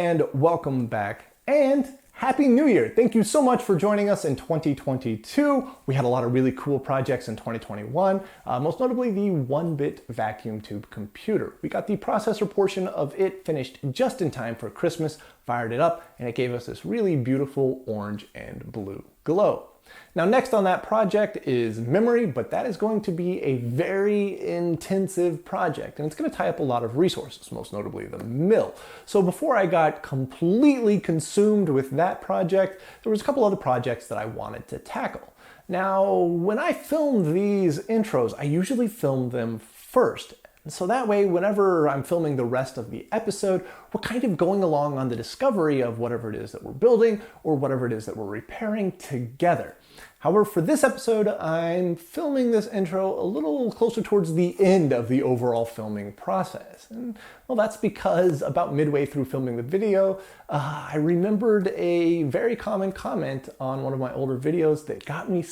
and welcome back, and Happy New Year! Thank you so much for joining us in 2022. We had a lot of really cool projects in 2021, most notably the 1-bit vacuum tube computer. We got the processor portion of it finished just in time for Christmas, fired it up, and it gave us this really beautiful orange and blue glow. Now next on that project is memory, but that is going to be a very intensive project and it's going to tie up a lot of resources, most notably the mill. So before I got completely consumed with that project, there was a couple other projects that I wanted to tackle. Now, when I film these intros, I usually film them first. So that way, whenever I'm filming the rest of the episode, we're kind of going along on the discovery of whatever it is that we're building or whatever it is that we're repairing together. However, for this episode, I'm filming this intro a little closer towards the end of the overall filming process. And well, that's because about midway through filming the video, I remembered a very common comment on one of my older videos that got me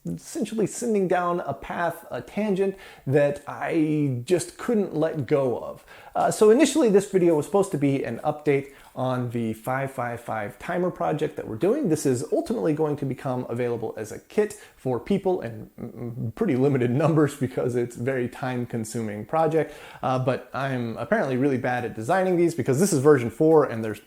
essentially sending down a path, a tangent that I just couldn't let go of. So initially this video was supposed to be an update on the 555 timer project that we're doing. This is ultimately going to become available as a kit for people in pretty limited numbers because it's a very time-consuming project. But I'm apparently really bad at designing these because this is version 4 and there's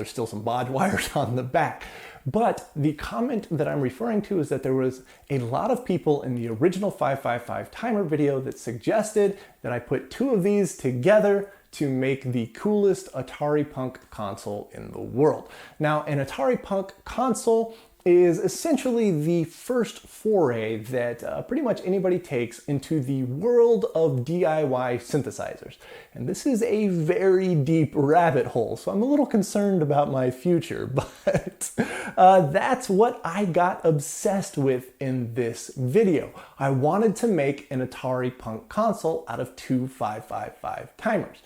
still some bodge wires on the back. But the comment that I'm referring to is that there was a lot of people in the original 555 timer video that suggested that I put 2 of these together to make the coolest Atari Punk console in the world. Now, an Atari Punk console is essentially the first foray that pretty much anybody takes into the world of DIY synthesizers. And this is a very deep rabbit hole, so I'm a little concerned about my future, but that's what I got obsessed with in this video. I wanted to make an Atari Punk console out of 2 555 timers.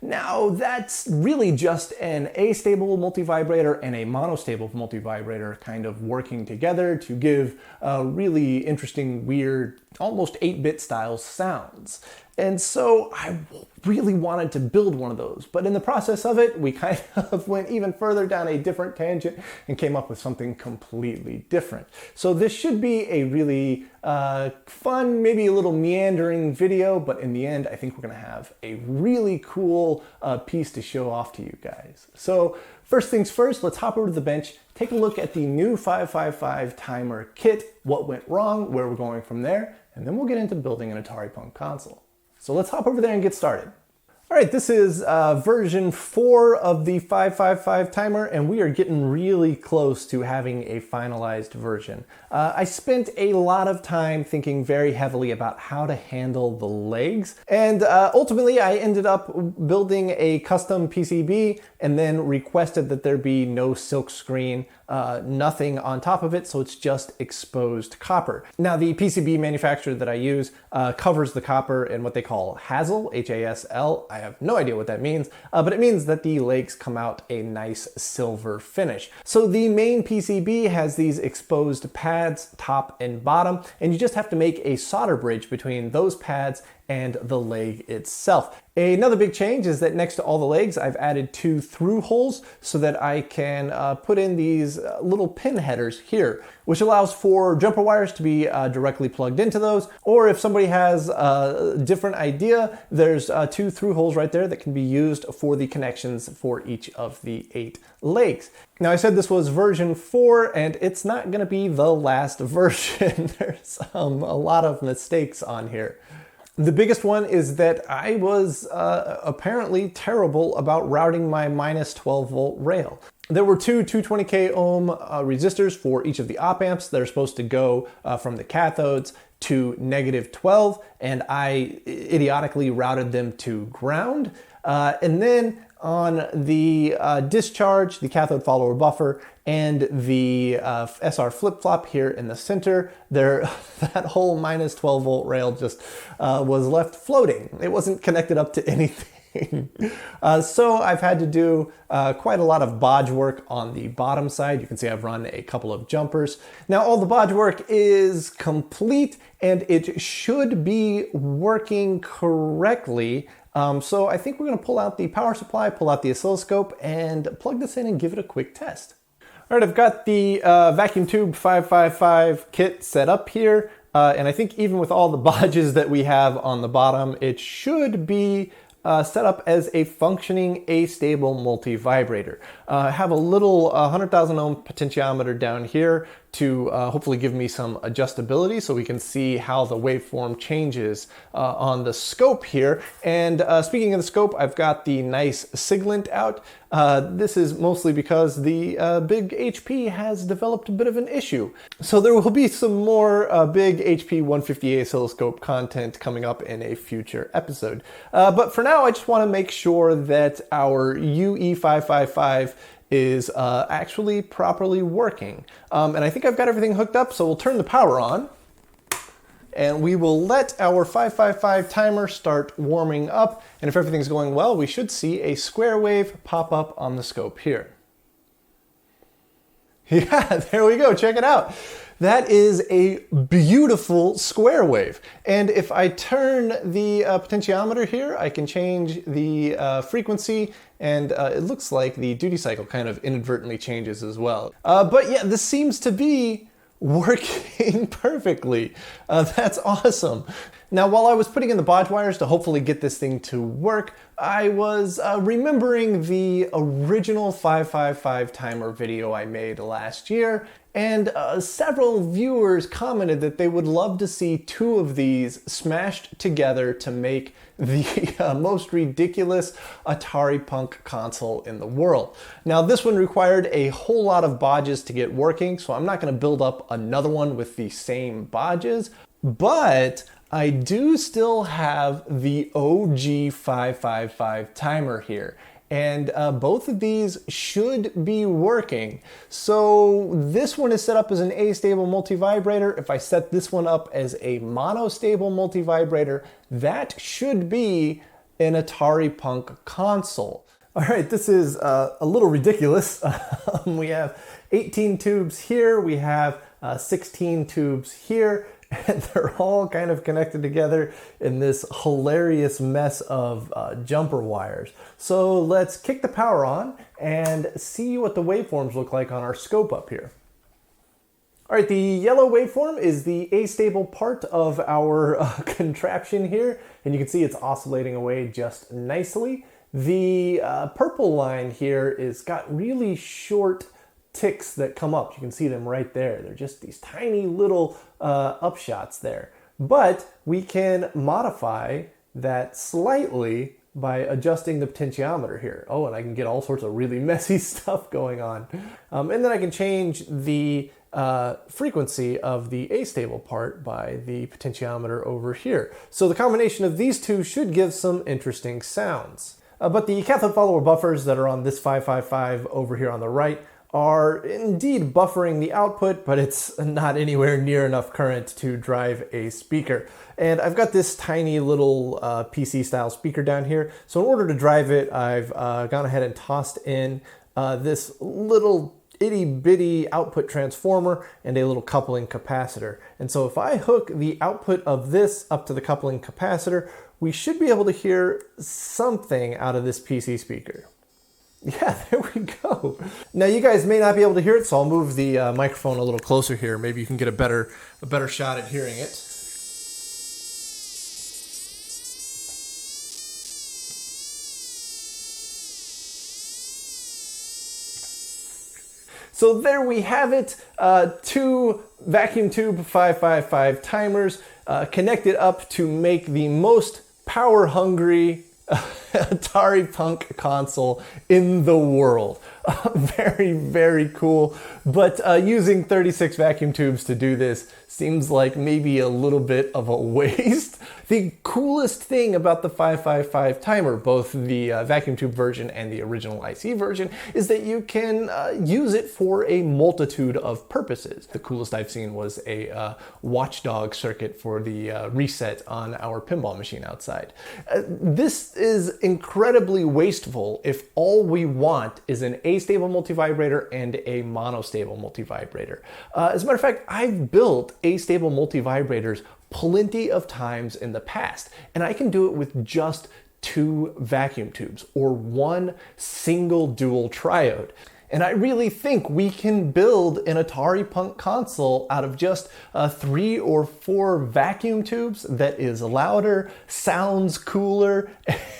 Now, that's really just an astable multivibrator and a monostable multivibrator kind of working together to give really interesting, weird, almost 8-bit style sounds. And so I really wanted to build one of those, but in the process of it, we kind of went even further down a different tangent and came up with something completely different. So this should be a really fun, maybe a little meandering video, but in the end, I think we're gonna have a really cool piece to show off to you guys. So first things first, let's hop over to the bench, take a look at the new 555 timer kit, what went wrong, where we're going from there, and then we'll get into building an Atari Punk console. So let's hop over there and get started. All right, this is version 4 of the 555 timer, and we are getting really close to having a finalized version. I spent a lot of time thinking very heavily about how to handle the legs, and ultimately I ended up building a custom PCB and then requested that there be no silk screen, nothing on top of it, so it's just exposed copper. Now, the PCB manufacturer that I use covers the copper in what they call HASL, H-A-S-L. I have no idea what that means, but it means that the legs come out a nice silver finish. So the main PCB has these exposed pads, top and bottom, and you just have to make a solder bridge between those pads and the leg itself. Another big change is that next to all the legs, I've added 2 through holes so that I can put in these little pin headers here, which allows for jumper wires to be directly plugged into those. Or if somebody has a different idea, there's 2 through holes right there that can be used for the connections for each of the 8 legs. Now, I said this was version 4, and it's not gonna be the last version. There's a lot of mistakes on here. The biggest one is that I was apparently terrible about routing my minus 12 volt rail. There were 2 220k ohm resistors for each of the op amps that are supposed to go from the cathodes to -12, and I idiotically routed them to ground. And then on the discharge, the cathode follower buffer, and the SR flip-flop here in the center, that whole minus 12 volt rail just was left floating. It wasn't connected up to anything. So I've had to do quite a lot of bodge work on the bottom side. You can see I've run a couple of jumpers. Now all the bodge work is complete and it should be working correctly. So I think we're going to pull out the power supply, pull out the oscilloscope, and plug this in and give it a quick test. All right, I've got the vacuum tube 555 kit set up here, and I think even with all the bodges that we have on the bottom, it should be set up as a functioning astable multi-vibrator. I have a little 100,000 ohm potentiometer down here to hopefully give me some adjustability so we can see how the waveform changes on the scope here. And speaking of the scope, I've got the nice Siglent out. This is mostly because the big HP has developed a bit of an issue. So there will be some more big HP 150A oscilloscope content coming up in a future episode. But for now, I just want to make sure that our UE555 is actually properly working. And I think I've got everything hooked up, so we'll turn the power on. And we will let our 555 timer start warming up. And if everything's going well, we should see a square wave pop up on the scope here. Yeah, there we go, check it out. That is a beautiful square wave. And if I turn the potentiometer here, I can change the frequency, and it looks like the duty cycle kind of inadvertently changes as well. But yeah, this seems to be working perfectly. That's awesome. Now, while I was putting in the bodge wires to hopefully get this thing to work, I was remembering the original 555 timer video I made last year, and several viewers commented that they would love to see two of these smashed together to make the most ridiculous Atari Punk console in the world. Now, this one required a whole lot of bodges to get working, so I'm not going to build up another one with the same bodges, but I do still have the OG 555 timer here. And both of these should be working. So this one is set up as an astable multi-vibrator. If I set this one up as a monostable multi-vibrator, that should be an Atari Punk console. All right, this is a little ridiculous. We have 18 tubes here, we have 16 tubes here, and they're all kind of connected together in this hilarious mess of jumper wires. So let's kick the power on and see what the waveforms look like on our scope up here. All right, the yellow waveform is the astable part of our contraption here, and you can see it's oscillating away just nicely. The purple line here is got really short ticks that come up. You can see them right there. They're just these tiny little upshots there. But we can modify that slightly by adjusting the potentiometer here. Oh, and I can get all sorts of really messy stuff going on. And then I can change the frequency of the astable part by the potentiometer over here. So the combination of these two should give some interesting sounds. But the cathode follower buffers that are on this 555 over here on the right are indeed buffering the output, but it's not anywhere near enough current to drive a speaker. And I've got this tiny little PC style speaker down here. So in order to drive it, I've gone ahead and tossed in this little itty bitty output transformer and a little coupling capacitor. And so if I hook the output of this up to the coupling capacitor, we should be able to hear something out of this PC speaker. Yeah, there we go. Now you guys may not be able to hear it, so I'll move the microphone a little closer here. Maybe you can get a better shot at hearing it. So there we have it, two vacuum tube 555 timers connected up to make the most power-hungry Atari Punk console in the world. Very, very cool. But using 36 vacuum tubes to do this seems like maybe a little bit of a waste. The coolest thing about the 555 timer, both the vacuum tube version and the original IC version, is that you can use it for a multitude of purposes. The coolest I've seen was a watchdog circuit for the reset on our pinball machine outside. This is incredibly wasteful if all we want is an astable multivibrator and a monostable multivibrator. As a matter of fact, I've built astable multivibrators plenty of times in the past, and I can do it with just 2 vacuum tubes or 1 single dual triode. And I really think we can build an Atari Punk console out of just 3 or 4 vacuum tubes that is louder, sounds cooler,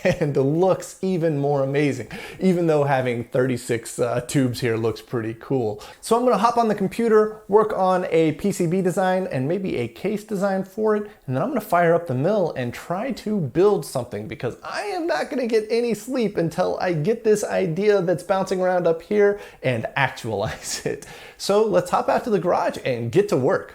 and looks even more amazing, even though having 36 tubes here looks pretty cool. So I'm gonna hop on the computer, work on a PCB design and maybe a case design for it, and then I'm gonna fire up the mill and try to build something, because I am not gonna get any sleep until I get this idea that's bouncing around up here and actualize it. So let's hop out to the garage and get to work.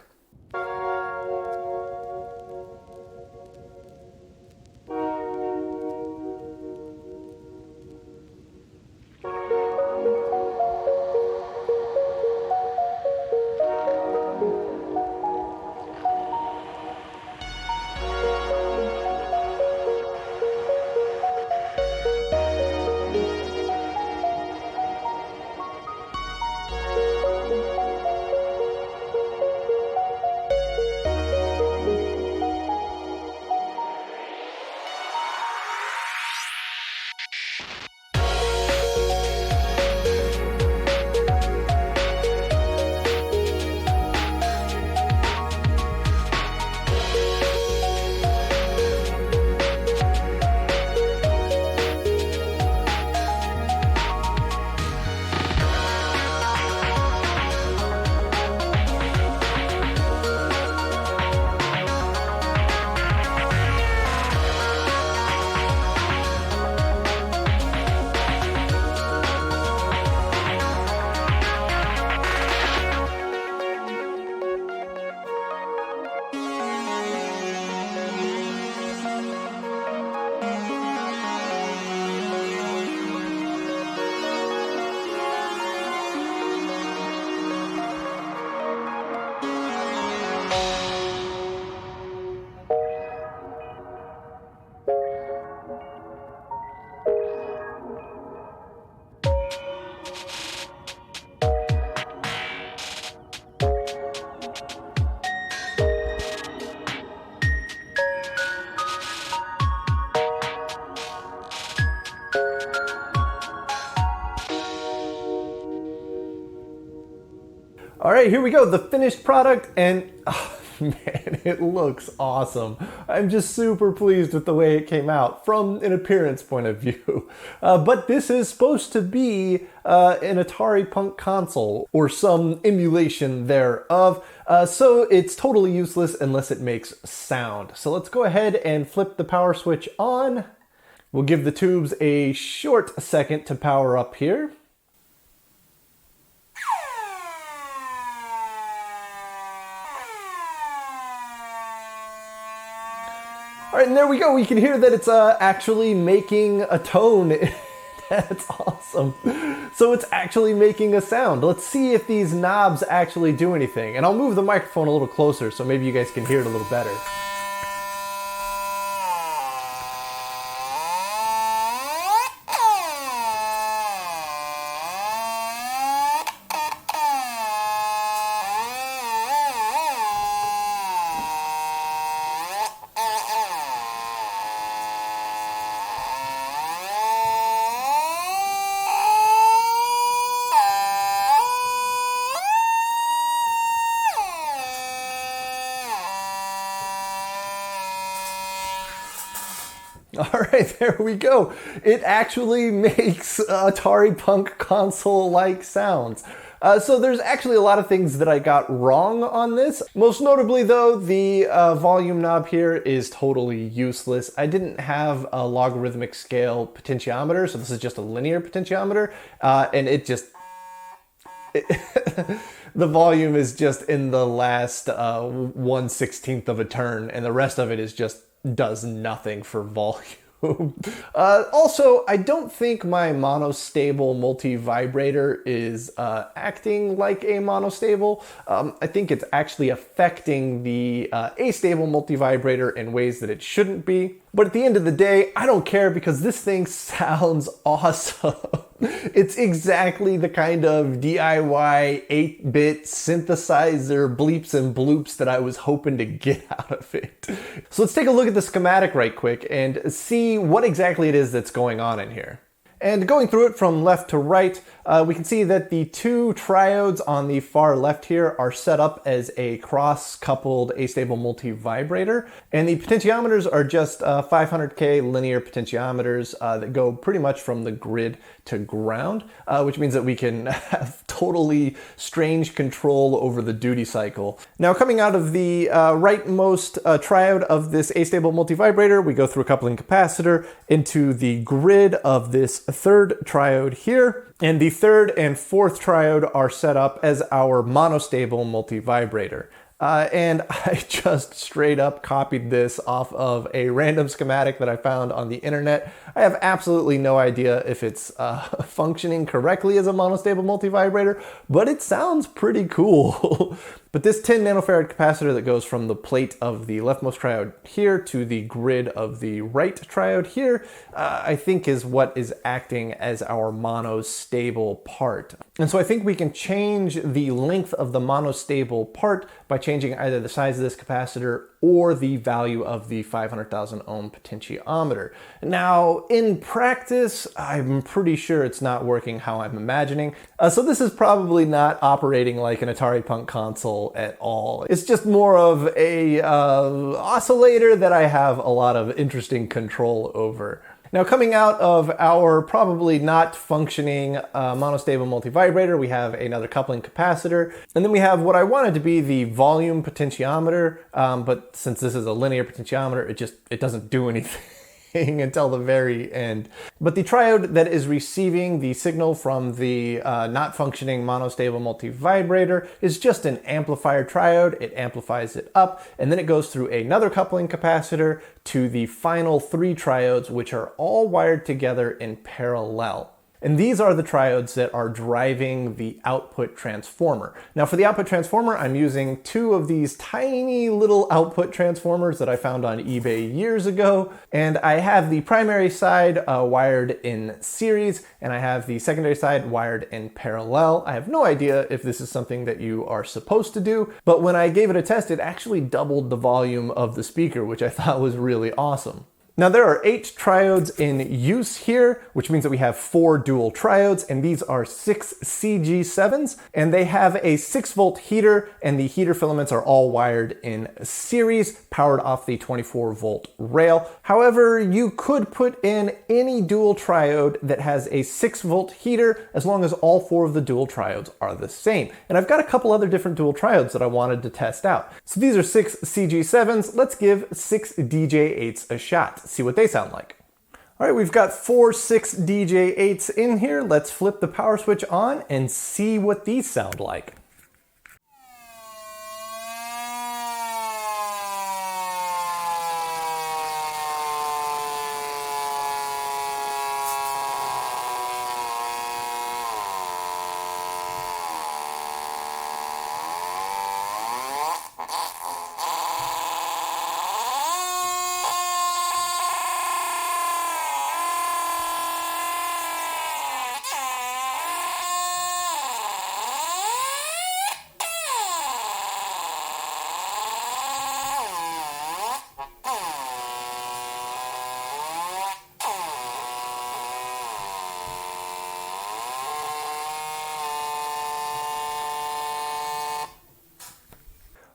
All right, here we go, the finished product, and oh, man, it looks awesome. I'm just super pleased with the way it came out from an appearance point of view. But this is supposed to be an Atari Punk console or some emulation thereof, so it's totally useless unless it makes sound. So let's go ahead and flip the power switch on. We'll give the tubes a short second to power up here. All right, and there we go. We can hear that it's actually making a tone. That's awesome. So it's actually making a sound. Let's see if these knobs actually do anything. And I'll move the microphone a little closer so maybe you guys can hear it a little better. All right, there we go. It actually makes Atari Punk console-like sounds. So there's actually a lot of things that I got wrong on this. Most notably though, the volume knob here is totally useless. I didn't have a logarithmic scale potentiometer, so this is just a linear potentiometer, and it just... the volume is just in the last 1/16 of a turn, and the rest of it is just does nothing for volume. Also, I don't think my monostable multi-vibrator is acting like a monostable. I think it's actually affecting the astable multi-vibrator in ways that it shouldn't be. But at the end of the day, I don't care because this thing sounds awesome. It's exactly the kind of DIY 8-bit synthesizer bleeps and bloops that I was hoping to get out of it. So let's take a look at the schematic right quick and see what exactly it is that's going on in here. And going through it from left to right, we can see that the two triodes on the far left here are set up as a cross-coupled astable multi-vibrator, and the potentiometers are just 500K linear potentiometers that go pretty much from the grid to ground, which means that we can have totally strange control over the duty cycle. Now, coming out of the rightmost triode of this astable multi-vibrator, we go through a coupling capacitor into the grid of this third triode here, and the third and fourth triode are set up as our monostable multi-vibrator. And I just straight up copied this off of a random schematic that I found on the internet. I have absolutely no idea if it's functioning correctly as a monostable multi-vibrator, but it sounds pretty cool. But this 10 nanofarad capacitor that goes from the plate of the leftmost triode here to the grid of the right triode here, I think is what is acting as our monostable part. And so I think we can change the length of the monostable part by changing either the size of this capacitor or the value of the 500,000 ohm potentiometer. Now, in practice, I'm pretty sure it's not working how I'm imagining. So this is probably not operating like an Atari Punk Console at all. It's just more of a oscillator that I have a lot of interesting control over. Now, coming out of our probably not functioning monostable multi-vibrator, we have another coupling capacitor, and then we have what I wanted to be the volume potentiometer, but since this is a linear potentiometer, it doesn't do anything until the very end. But the triode that is receiving the signal from the not functioning monostable multi-vibrator is just an amplifier triode. It amplifies it up, and then it goes through another coupling capacitor to the final three triodes, which are all wired together in parallel. And these are the triodes that are driving the output transformer. Now, for the output transformer, I'm using two of these tiny little output transformers that I found on eBay years ago. And I have the primary side wired in series, and I have the secondary side wired in parallel. I have no idea if this is something that you are supposed to do, but when I gave it a test, it actually doubled the volume of the speaker, which I thought was really awesome. Now, there are 8 triodes in use here, which means that we have 4 dual triodes, and these are 6 CG7s, and they have a 6-volt heater, and the heater filaments are all wired in series, powered off the 24-volt rail. However, you could put in any dual triode that has a 6-volt heater, as long as all 4 of the dual triodes are the same. And I've got a couple other different dual triodes that I wanted to test out. So these are 6 CG7s. Let's give 6 DJ8s a shot. See what they sound like. All right, we've got 4 6 DJ8s in here. Let's flip the power switch on and see what these sound like.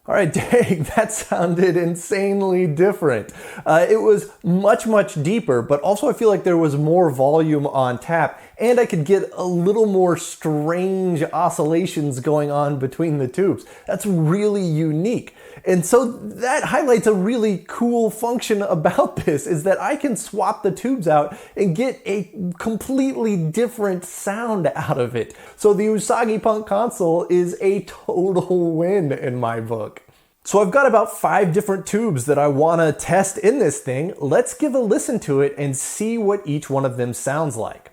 All right, dang, that sounded insanely different. It was much, much deeper, but also I feel like there was more volume on tap, and I could get a little more strange oscillations going on between the tubes. That's really unique. And so that highlights a really cool function about this, is that I can swap the tubes out and get a completely different sound out of it. So the Atari Punk Console is a total win in my book. So I've got about 5 different tubes that I want to test in this thing. Let's give a listen to it and see what each one of them sounds like.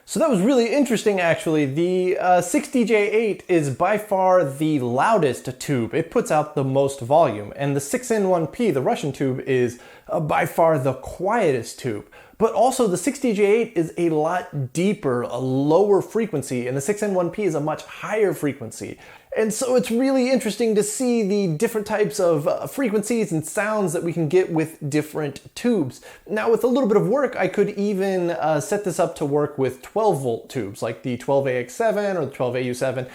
So that was really interesting, actually. The 6DJ8 is by far the loudest tube. It puts out the most volume. And the 6N1P, the Russian tube, is by far the quietest tube. But also the 6DJ8 is a lot deeper, a lower frequency, and the 6N1P is a much higher frequency. And so it's really interesting to see the different types of frequencies and sounds that we can get with different tubes. Now, with a little bit of work, I could even set this up to work with 12-volt tubes, like the 12AX7 or the 12AU7.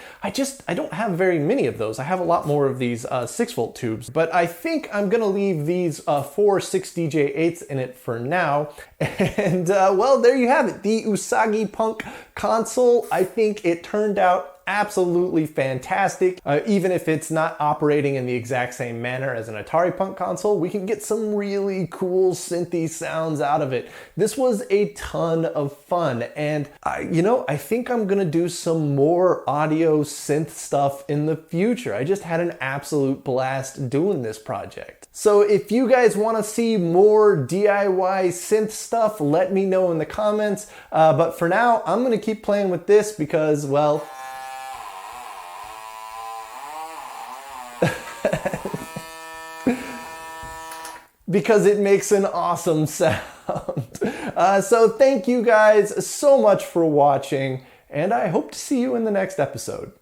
I don't have very many of those. I have a lot more of these 6-volt tubes, but I think I'm gonna leave these 4 6DJ8s in it for now. And well, there you have it, the Atari Punk Console. I think it turned out absolutely fantastic. Even if it's not operating in the exact same manner as an Atari Punk console, we can get some really cool synthy sounds out of it. This was a ton of fun, and I think I'm gonna do some more audio synth stuff in the future. I just had an absolute blast doing this project. So if you guys want to see more DIY synth stuff, let me know in the comments. But for now, I'm gonna keep playing with this because, well, because it makes an awesome sound. So thank you guys so much for watching, and I hope to see you in the next episode.